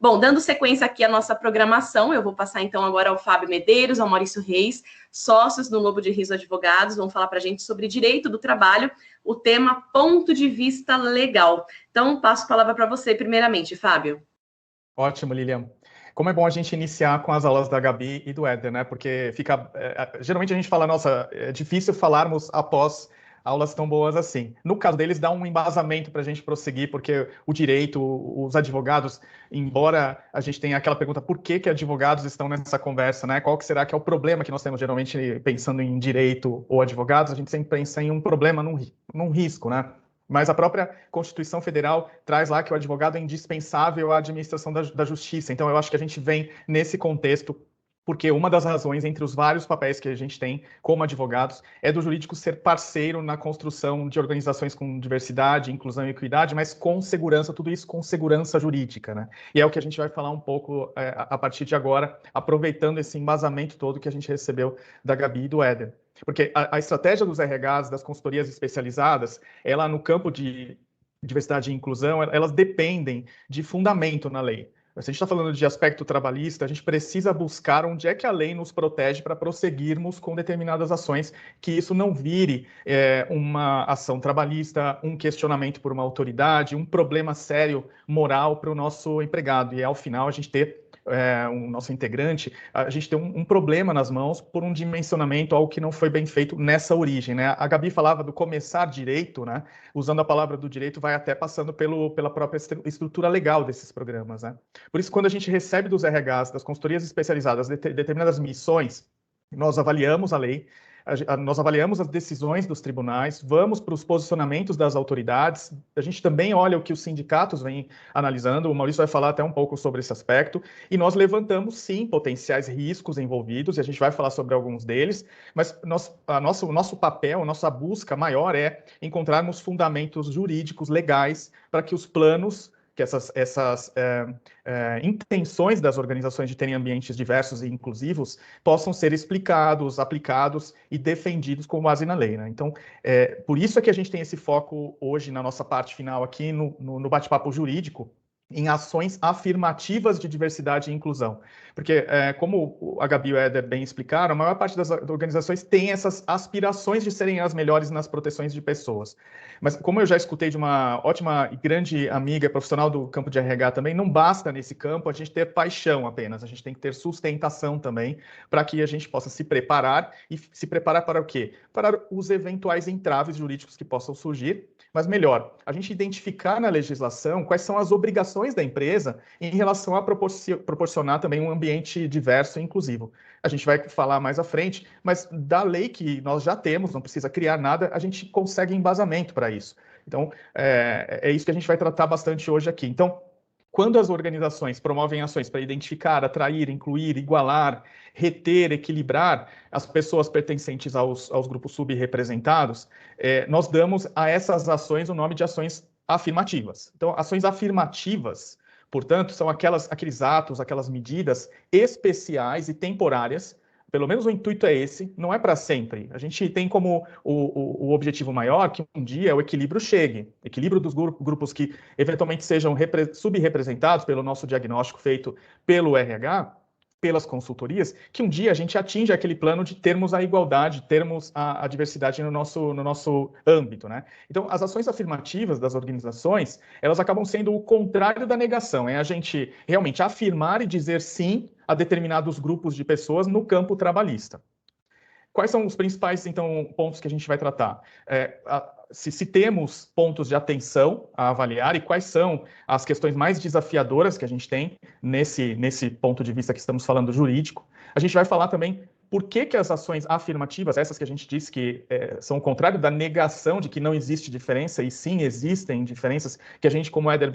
Bom, dando sequência aqui à nossa programação, eu vou passar então agora ao Fábio Medeiros, ao Maurício Reis, sócios do Lobo de Riso Advogados, vão falar para a gente sobre direito do trabalho, o tema ponto de vista legal. Então, passo a palavra para você primeiramente, Fábio. Ótimo, Lilian. Como é bom a gente iniciar com as aulas da Gabi e do Éder, né? Porque geralmente a gente fala, nossa, é difícil falarmos após aulas tão boas assim. No caso deles, dá um embasamento para a gente prosseguir, porque o direito, os advogados, embora a gente tenha aquela pergunta, por que advogados estão nessa conversa, né? Qual que será que é o problema que nós temos geralmente pensando em direito ou advogados? A gente sempre pensa em um problema num risco, né? Mas a própria Constituição Federal traz lá que o advogado é indispensável à administração da justiça. Então, eu acho que a gente vem nesse contexto, porque uma das razões entre os vários papéis que a gente tem como advogados é do jurídico ser parceiro na construção de organizações com diversidade, inclusão e equidade, mas com segurança, tudo isso com segurança jurídica, né? E é o que a gente vai falar um pouco a partir de agora, aproveitando esse embasamento todo que a gente recebeu da Gabi e do Éder. Porque a estratégia dos RHs, das consultorias especializadas, ela no campo de diversidade e inclusão, elas dependem de fundamento na lei. Se a gente está falando de aspecto trabalhista, a gente precisa buscar onde é que a lei nos protege para prosseguirmos com determinadas ações, que isso não vire uma ação trabalhista, um questionamento por uma autoridade, um problema sério moral para o nosso empregado. E ao final a gente ter o nosso integrante, a gente tem um problema nas mãos por um dimensionamento, algo que não foi bem feito nessa origem, né? A Gabi falava do começar direito, né? Usando a palavra do direito, vai até passando pela própria estrutura legal desses programas, né? Por isso, quando a gente recebe dos RHs, das consultorias especializadas, determinadas missões, nós avaliamos a lei, nós avaliamos as decisões dos tribunais, vamos para os posicionamentos das autoridades, a gente também olha o que os sindicatos vêm analisando, o Maurício vai falar até um pouco sobre esse aspecto, e nós levantamos, sim, potenciais riscos envolvidos, e a gente vai falar sobre alguns deles, mas o nosso papel, a nossa busca maior é encontrarmos fundamentos jurídicos legais para que os planos, que essas intenções das organizações de terem ambientes diversos e inclusivos possam ser explicados, aplicados e defendidos com base na lei, né? Então, por isso é que a gente tem esse foco hoje na nossa parte final aqui no bate-papo jurídico, em ações afirmativas de diversidade e inclusão. Porque, como a Gabi e o Éder bem explicaram, a maior parte das organizações tem essas aspirações de serem as melhores nas proteções de pessoas. Mas, como eu já escutei de uma ótima e grande amiga profissional do campo de RH também, não basta nesse campo a gente ter paixão apenas, a gente tem que ter sustentação também, para que a gente possa se preparar, e se preparar para o quê? Para os eventuais entraves jurídicos que possam surgir, mas melhor, a gente identificar na legislação quais são as obrigações da empresa em relação a proporcionar também um ambiente diverso e inclusivo. A gente vai falar mais à frente, mas da lei que nós já temos, não precisa criar nada, a gente consegue embasamento para isso. Então, é isso que a gente vai tratar bastante hoje aqui. Então, quando as organizações promovem ações para identificar, atrair, incluir, igualar, reter, equilibrar as pessoas pertencentes aos grupos subrepresentados, nós damos a essas ações o nome de ações afirmativas. Então, ações afirmativas, portanto, são aqueles atos, aquelas medidas especiais e temporárias. Pelo menos o intuito é esse, não é para sempre. A gente tem como o objetivo maior que um dia o equilíbrio chegue, equilíbrio dos grupos que eventualmente sejam subrepresentados pelo nosso diagnóstico feito pelo RH, pelas consultorias, que um dia a gente atinja aquele plano de termos a igualdade, termos a diversidade no nosso âmbito, né? Então, as ações afirmativas das organizações, elas acabam sendo o contrário da negação, é a gente realmente afirmar e dizer sim a determinados grupos de pessoas no campo trabalhista. Quais são os principais, então, pontos que a gente vai tratar? Se temos pontos de atenção a avaliar e quais são as questões mais desafiadoras que a gente tem nesse ponto de vista que estamos falando jurídico. A gente vai falar também por que as ações afirmativas, essas que a gente disse que são o contrário da negação de que não existe diferença, e sim existem diferenças que a gente, como o Éder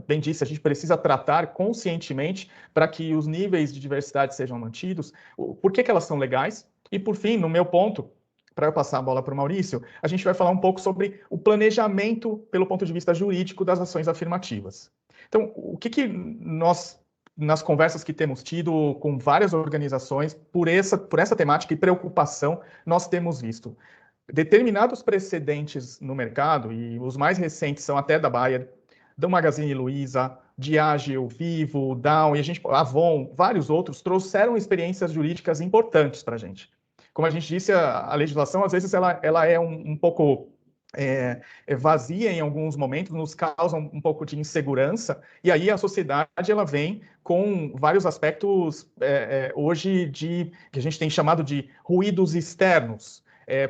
bem disse, a gente precisa tratar conscientemente para que os níveis de diversidade sejam mantidos. Por que elas são legais? E, por fim, no meu ponto, para eu passar a bola para o Maurício, a gente vai falar um pouco sobre o planejamento pelo ponto de vista jurídico das ações afirmativas. Então, o que nós, nas conversas que temos tido com várias organizações, por essa temática e preocupação, nós temos visto determinados precedentes no mercado, e os mais recentes são até da Bayer, do Magazine Luiza, Diageo, Vivo, Dow, e Avon, vários outros, trouxeram experiências jurídicas importantes para a gente. Como a gente disse, a legislação, às vezes, ela é um pouco vazia em alguns momentos, nos causa um pouco de insegurança, e aí a sociedade ela vem com vários aspectos hoje que a gente tem chamado de ruídos externos.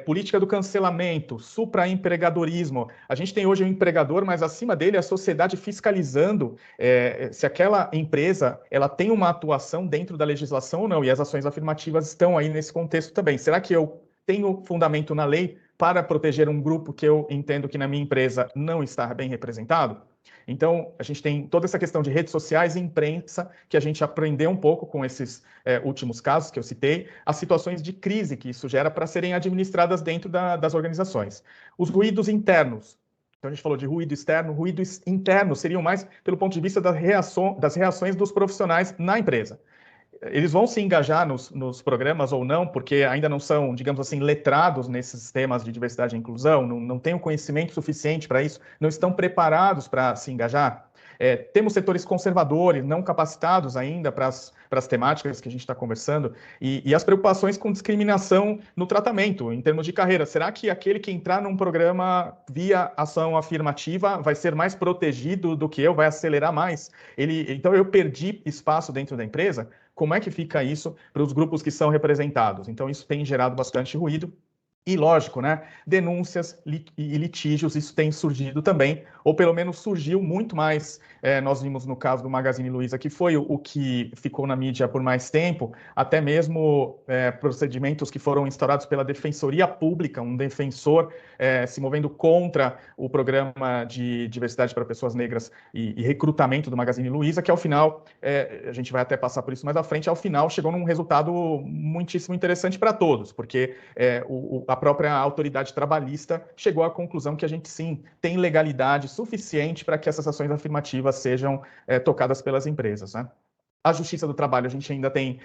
Política do cancelamento, supraempregadorismo. A gente tem hoje um empregador, mas acima dele a sociedade fiscalizando se aquela empresa ela tem uma atuação dentro da legislação ou não, e as ações afirmativas estão aí nesse contexto também. Será que eu tenho fundamento na lei para proteger um grupo que eu entendo que na minha empresa não está bem representado? Então, a gente tem toda essa questão de redes sociais e imprensa, que a gente aprendeu um pouco com esses últimos casos que eu citei, as situações de crise que isso gera para serem administradas dentro das organizações. Os ruídos internos. Então, a gente falou de ruído externo, ruídos internos seriam mais pelo ponto de vista das reações dos profissionais na empresa. Eles vão se engajar nos programas ou não, porque ainda não são, digamos assim, letrados nesses temas de diversidade e inclusão, não têm o conhecimento suficiente para isso, não estão preparados para se engajar. Temos setores conservadores, não capacitados ainda para as temáticas que a gente está conversando, e as preocupações com discriminação no tratamento, em termos de carreira. Será que aquele que entrar num programa via ação afirmativa vai ser mais protegido do que eu, vai acelerar mais? Então, eu perdi espaço dentro da empresa? Como é que fica isso para os grupos que são representados? Então, isso tem gerado bastante ruído. E, lógico, né, denúncias e litígios, isso tem surgido também, ou pelo menos surgiu muito mais. Nós vimos no caso do Magazine Luiza, que foi o que ficou na mídia por mais tempo, até mesmo procedimentos que foram instaurados pela Defensoria Pública, um defensor se movendo contra o programa de diversidade para pessoas negras e recrutamento do Magazine Luiza, que ao final, a gente vai até passar por isso mais à frente, ao final chegou num resultado muitíssimo interessante para todos, porque a própria autoridade trabalhista chegou à conclusão que a gente, sim, tem legalidade suficiente para que essas ações afirmativas sejam tocadas pelas empresas, né? A Justiça do Trabalho, a gente ainda tem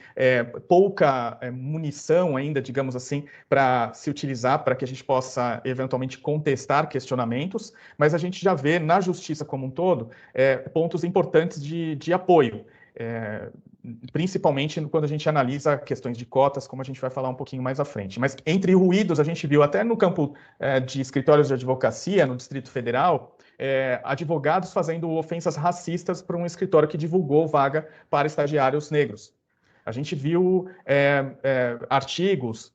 pouca munição ainda, digamos assim, para se utilizar para que a gente possa eventualmente contestar questionamentos, mas a gente já vê na Justiça como um todo pontos importantes de apoio. Principalmente quando a gente analisa questões de cotas, como a gente vai falar um pouquinho mais à frente. Mas entre ruídos, a gente viu até no campo de escritórios de advocacia, no Distrito Federal, advogados fazendo ofensas racistas para um escritório que divulgou vaga para estagiários negros. A gente viu artigos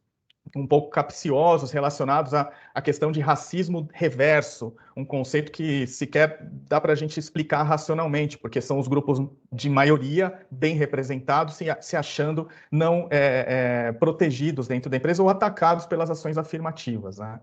um pouco capciosos relacionados à questão de racismo reverso, um conceito que sequer dá para a gente explicar racionalmente, porque são os grupos de maioria bem representados se achando não protegidos dentro da empresa ou atacados pelas ações afirmativas, né?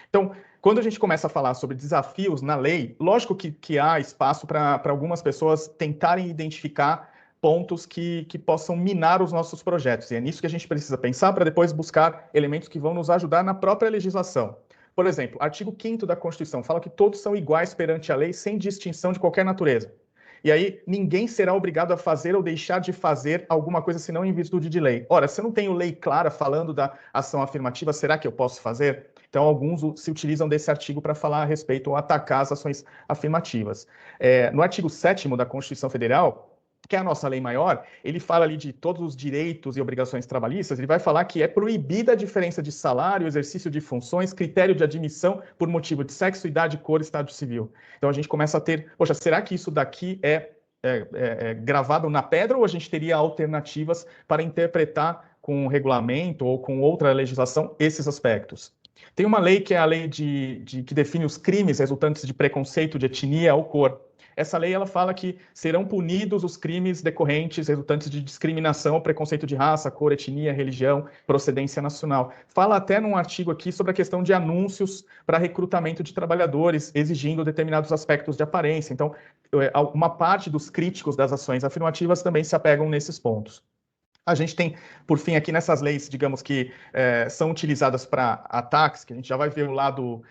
Então, quando a gente começa a falar sobre desafios na lei, lógico que há espaço para algumas pessoas tentarem identificar pontos que possam minar os nossos projetos. E é nisso que a gente precisa pensar para depois buscar elementos que vão nos ajudar na própria legislação. Por exemplo, artigo 5º da Constituição fala que todos são iguais perante a lei, sem distinção de qualquer natureza. E aí, ninguém será obrigado a fazer ou deixar de fazer alguma coisa senão em virtude de lei. Ora, se eu não tenho lei clara falando da ação afirmativa, será que eu posso fazer? Então, alguns se utilizam desse artigo para falar a respeito ou atacar as ações afirmativas. No artigo 7º da Constituição Federal, que é a nossa lei maior, ele fala ali de todos os direitos e obrigações trabalhistas, ele vai falar que é proibida a diferença de salário, exercício de funções, critério de admissão por motivo de sexo, idade, cor, estado civil. Então a gente começa a ter, poxa, será que isso daqui é gravado na pedra ou a gente teria alternativas para interpretar com um regulamento ou com outra legislação esses aspectos? Tem uma lei que é a lei que define os crimes resultantes de preconceito de etnia ou cor. Essa lei ela fala que serão punidos os crimes decorrentes, resultantes de discriminação ou preconceito de raça, cor, etnia, religião, procedência nacional. Fala até num artigo aqui sobre a questão de anúncios para recrutamento de trabalhadores, exigindo determinados aspectos de aparência. Então, uma parte dos críticos das ações afirmativas também se apegam nesses pontos. A gente tem, por fim, aqui nessas leis, digamos que são utilizadas para ataques, que a gente já vai ver o lado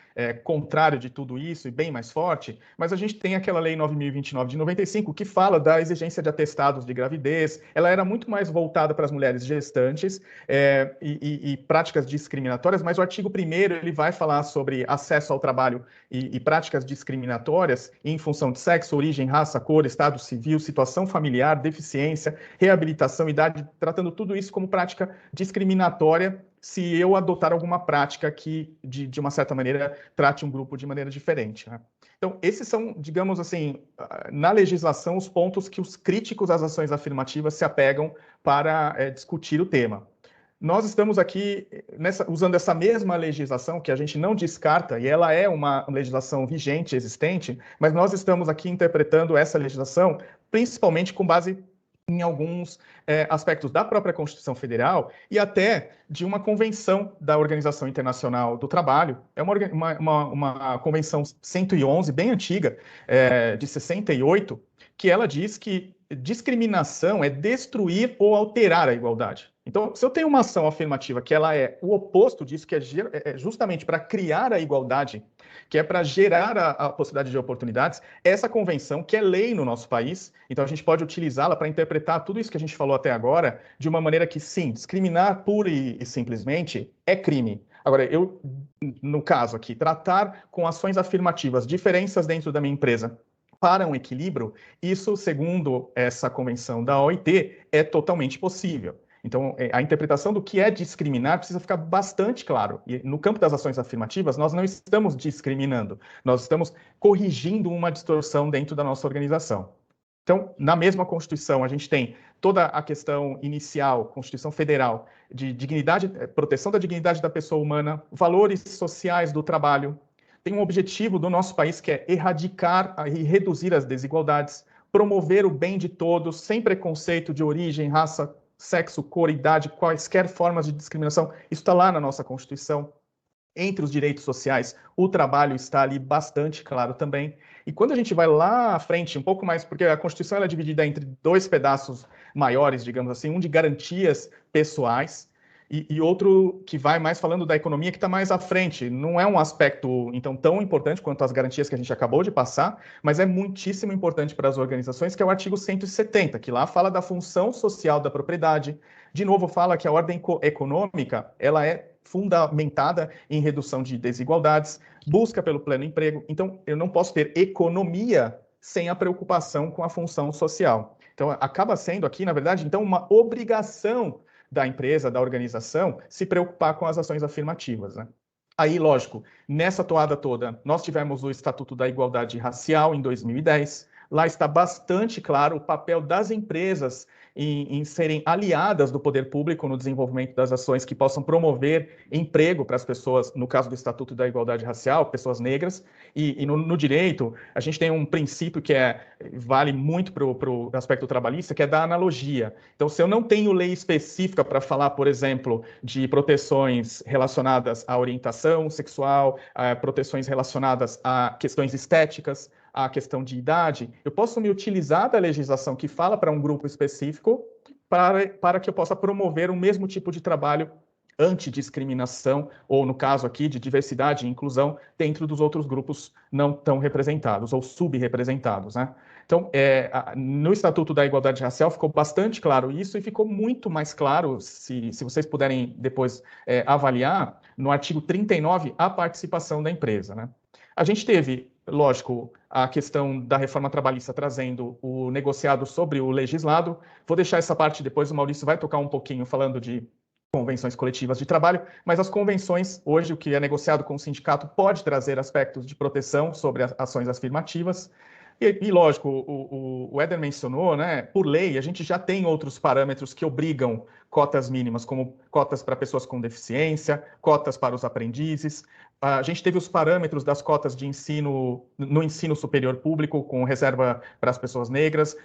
contrário de tudo isso e bem mais forte, mas a gente tem aquela lei 9.029 de 95 que fala da exigência de atestados de gravidez. Ela era muito mais voltada para as mulheres gestantes e práticas discriminatórias, mas o artigo 1º ele vai falar sobre acesso ao trabalho e práticas discriminatórias em função de sexo, origem, raça, cor, estado civil, situação familiar, deficiência, reabilitação, idade, tratando tudo isso como prática discriminatória se eu adotar alguma prática que, de uma certa maneira, trate um grupo de maneira diferente, né? Então, esses são, digamos assim, na legislação, os pontos que os críticos às ações afirmativas se apegam para discutir o tema. Nós estamos aqui usando essa mesma legislação, que a gente não descarta, e ela é uma legislação vigente, existente, mas nós estamos aqui interpretando essa legislação principalmente com base em alguns aspectos da própria Constituição Federal e até de uma convenção da Organização Internacional do Trabalho. É uma convenção 111, bem antiga, de 68, que ela diz que discriminação é destruir ou alterar a igualdade. Então, se eu tenho uma ação afirmativa que ela é o oposto disso, que é justamente para criar a igualdade, que é para gerar a possibilidade de oportunidades, essa convenção, que é lei no nosso país, então a gente pode utilizá-la para interpretar tudo isso que a gente falou até agora de uma maneira que, sim, discriminar pura e simplesmente é crime. Agora, no caso aqui, tratar com ações afirmativas diferenças dentro da minha empresa para um equilíbrio, isso, segundo essa convenção da OIT, é totalmente possível. Então, a interpretação do que é discriminar precisa ficar bastante claro. E no campo das ações afirmativas, nós não estamos discriminando, nós estamos corrigindo uma distorção dentro da nossa organização. Então, na mesma Constituição, a gente tem toda a questão inicial, Constituição Federal, de dignidade, proteção da dignidade da pessoa humana, valores sociais do trabalho. Tem um objetivo do nosso país que é erradicar e reduzir as desigualdades, promover o bem de todos, sem preconceito de origem, raça, sexo, cor, idade, quaisquer formas de discriminação. Isso está lá na nossa Constituição. Entre os direitos sociais, o trabalho está ali bastante claro também. E quando a gente vai lá à frente, um pouco mais, porque a Constituição ela é dividida entre dois pedaços maiores, digamos assim, um de garantias pessoais e outro que vai mais falando da economia, que está mais à frente. Não é um aspecto, então, tão importante quanto as garantias que a gente acabou de passar, mas é muitíssimo importante para as organizações, que é o artigo 170, que lá fala da função social da propriedade. De novo, fala que a ordem econômica, ela é fundamentada em redução de desigualdades, busca pelo pleno emprego. Então, eu não posso ter economia sem a preocupação com a função social. Então, acaba sendo aqui, na verdade, então, uma obrigação da empresa, da organização, se preocupar com as ações afirmativas, né? Aí, lógico, nessa toada toda, nós tivemos o Estatuto da Igualdade Racial em 2010. Lá está bastante claro o papel das empresas em serem aliadas do poder público no desenvolvimento das ações que possam promover emprego para as pessoas, no caso do Estatuto da Igualdade Racial, pessoas negras, e no direito, a gente tem um princípio que vale muito para o aspecto trabalhista, que é da analogia. Então, se eu não tenho lei específica para falar, por exemplo, de proteções relacionadas à orientação sexual, proteções relacionadas a questões estéticas, a questão de idade, eu posso me utilizar da legislação que fala para um grupo específico para que eu possa promover o mesmo tipo de trabalho antidiscriminação, ou no caso aqui de diversidade e inclusão, dentro dos outros grupos não tão representados ou subrepresentados, né? Então, no Estatuto da Igualdade Racial ficou bastante claro isso e ficou muito mais claro, se vocês puderem depois avaliar, no artigo 39, a participação da empresa, né? A gente teve, lógico, a questão da reforma trabalhista trazendo o negociado sobre o legislado. Vou deixar essa parte depois, o Maurício vai tocar um pouquinho falando de convenções coletivas de trabalho, mas as convenções, hoje, o que é negociado com o sindicato pode trazer aspectos de proteção sobre ações afirmativas. E lógico, o Éder mencionou, né, por lei, a gente já tem outros parâmetros que obrigam cotas mínimas, como cotas para pessoas com deficiência, cotas para os aprendizes. A gente teve os parâmetros das cotas de ensino no ensino superior público, com reserva para as pessoas negras,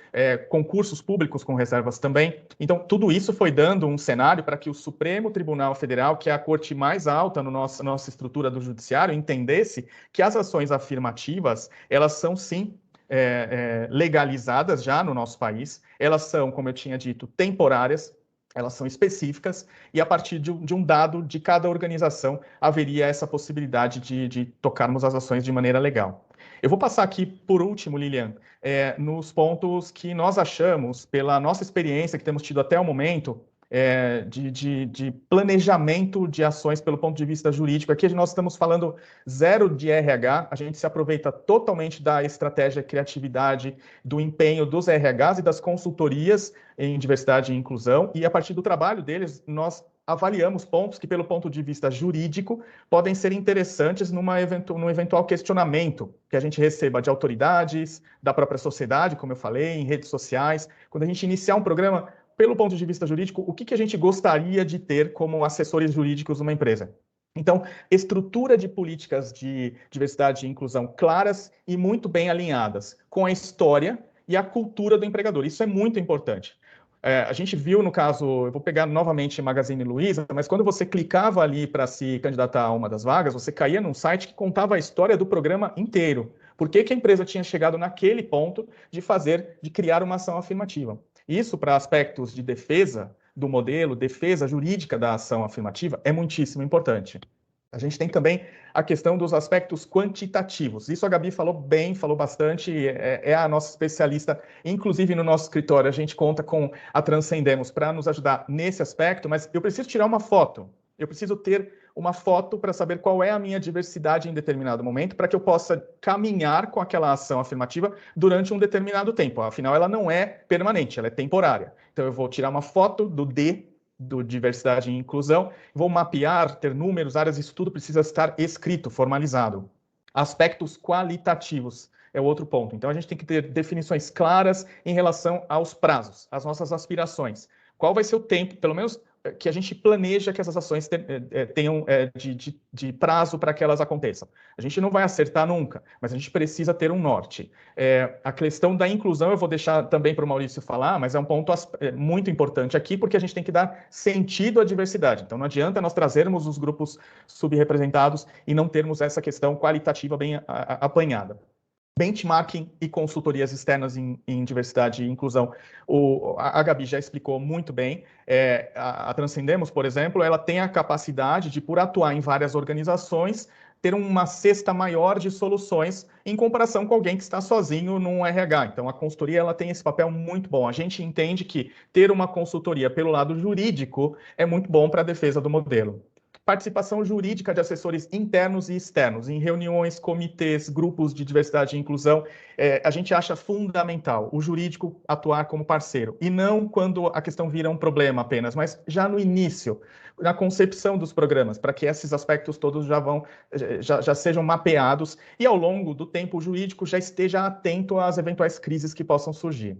concursos públicos com reservas também. Então, tudo isso foi dando um cenário para que o Supremo Tribunal Federal, que é a corte mais alta na nossa estrutura do judiciário, entendesse que as ações afirmativas, elas são, sim, legalizadas já no nosso país. Elas são, como eu tinha dito, temporárias. elas são específicas, e a partir de um dado de cada organização haveria essa possibilidade de tocarmos as ações de maneira legal. Eu vou passar aqui, por último, Lilian, nos pontos que nós achamos, pela nossa experiência que temos tido até o momento, de planejamento de ações pelo ponto de vista jurídico. Aqui nós estamos falando zero de RH, a gente se aproveita totalmente da estratégia, criatividade, do empenho dos RHs e das consultorias em diversidade e inclusão, e a partir do trabalho deles, nós avaliamos pontos que, pelo ponto de vista jurídico, podem ser interessantes num eventual questionamento que a gente receba de autoridades, da própria sociedade, como eu falei, em redes sociais. Quando a gente iniciar um programa, pelo ponto de vista jurídico, o que a gente gostaria de ter como assessores jurídicos numa empresa? Então, estrutura de políticas de diversidade e inclusão claras e muito bem alinhadas com a história e a cultura do empregador. Isso é muito importante. A gente viu, no caso, eu vou pegar novamente Magazine Luiza, mas quando você clicava ali para se candidatar a uma das vagas, você caía num site que contava a história do programa inteiro. Por que a empresa tinha chegado naquele ponto de criar uma ação afirmativa? Isso, para aspectos de defesa do modelo, defesa jurídica da ação afirmativa, é muitíssimo importante. A gente tem também a questão dos aspectos quantitativos. Isso a Gabi falou bem, falou bastante, é a nossa especialista. Inclusive, no nosso escritório, a gente conta com a Transcendemos para nos ajudar nesse aspecto, mas eu preciso tirar uma foto. Eu preciso ter uma foto para saber qual é a minha diversidade em determinado momento, para que eu possa caminhar com aquela ação afirmativa durante um determinado tempo. Afinal, ela não é permanente, ela é temporária. Então, eu vou tirar uma foto do diversidade e inclusão, vou mapear, ter números, áreas, isso tudo precisa estar escrito, formalizado. Aspectos qualitativos é o outro ponto. Então, a gente tem que ter definições claras em relação aos prazos, às nossas aspirações. Qual vai ser o tempo, pelo menos, que a gente planeja que essas ações tenham de prazo para que elas aconteçam. A gente não vai acertar nunca, mas a gente precisa ter um norte. A questão da inclusão eu vou deixar também para o Maurício falar, mas é um ponto muito importante aqui, porque a gente tem que dar sentido à diversidade. Então, não adianta nós trazermos os grupos subrepresentados e não termos essa questão qualitativa bem apanhada. Benchmarking e consultorias externas em diversidade e inclusão. A Gabi já explicou muito bem. A Transcendemos, por exemplo, ela tem a capacidade de, por atuar em várias organizações, ter uma cesta maior de soluções em comparação com alguém que está sozinho num RH. Então, a consultoria ela tem esse papel muito bom. A gente entende que ter uma consultoria pelo lado jurídico é muito bom para a defesa do modelo. Participação jurídica de assessores internos e externos, em reuniões, comitês, grupos de diversidade e inclusão, a gente acha fundamental o jurídico atuar como parceiro, e não quando a questão vira um problema apenas, mas já no início, na concepção dos programas, para que esses aspectos todos já sejam mapeados, e ao longo do tempo o jurídico já esteja atento às eventuais crises que possam surgir.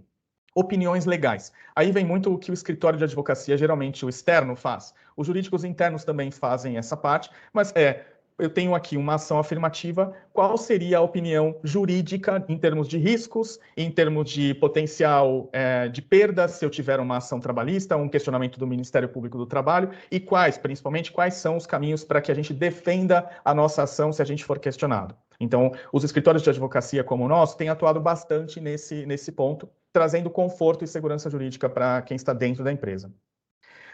Opiniões legais. Aí vem muito o que o escritório de advocacia, geralmente o externo, faz. Os jurídicos internos também fazem essa parte, mas eu tenho aqui uma ação afirmativa, qual seria a opinião jurídica em termos de riscos, em termos de potencial de perdas, se eu tiver uma ação trabalhista, um questionamento do Ministério Público do Trabalho, e principalmente, quais são os caminhos para que a gente defenda a nossa ação se a gente for questionado. Então, os escritórios de advocacia como o nosso têm atuado bastante nesse ponto, trazendo conforto e segurança jurídica para quem está dentro da empresa.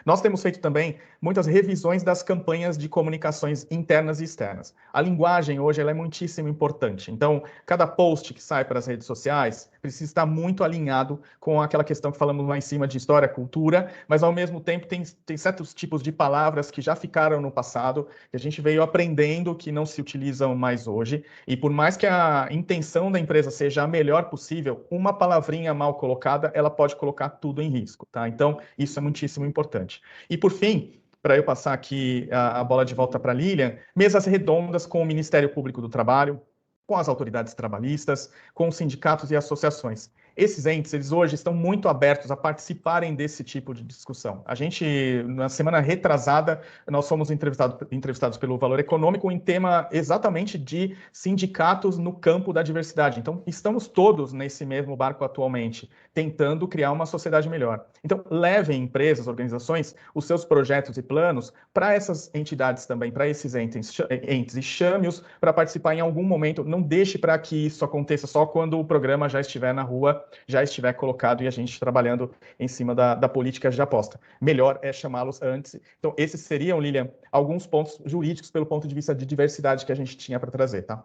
Nós temos feito também muitas revisões das campanhas de comunicações internas e externas. A linguagem hoje ela é muitíssimo importante. Então, cada post que sai para as redes sociais precisa estar muito alinhado com aquela questão que falamos lá em cima de história, cultura, mas ao mesmo tempo tem certos tipos de palavras que já ficaram no passado, que a gente veio aprendendo que não se utilizam mais hoje. E por mais que a intenção da empresa seja a melhor possível, uma palavrinha mal colocada, ela pode colocar tudo em risco, tá? Então, isso é muitíssimo importante. E, por fim, para eu passar aqui a bola de volta para a Lilian, mesas redondas com o Ministério Público do Trabalho, com as autoridades trabalhistas, com os sindicatos e associações. Esses entes, eles hoje estão muito abertos a participarem desse tipo de discussão. A gente, na semana retrasada, nós fomos entrevistados pelo Valor Econômico em tema exatamente de sindicatos no campo da diversidade. Então, estamos todos nesse mesmo barco atualmente, tentando criar uma sociedade melhor. Então, levem empresas, organizações, os seus projetos e planos para essas entidades também, para esses entes e chame-os para participar em algum momento. Não deixe para que isso aconteça só quando o programa já estiver na rua, já estiver colocado e a gente trabalhando em cima da política de aposta. Melhor é chamá-los antes. Então, esses seriam, Lilian, alguns pontos jurídicos pelo ponto de vista de diversidade que a gente tinha para trazer, tá?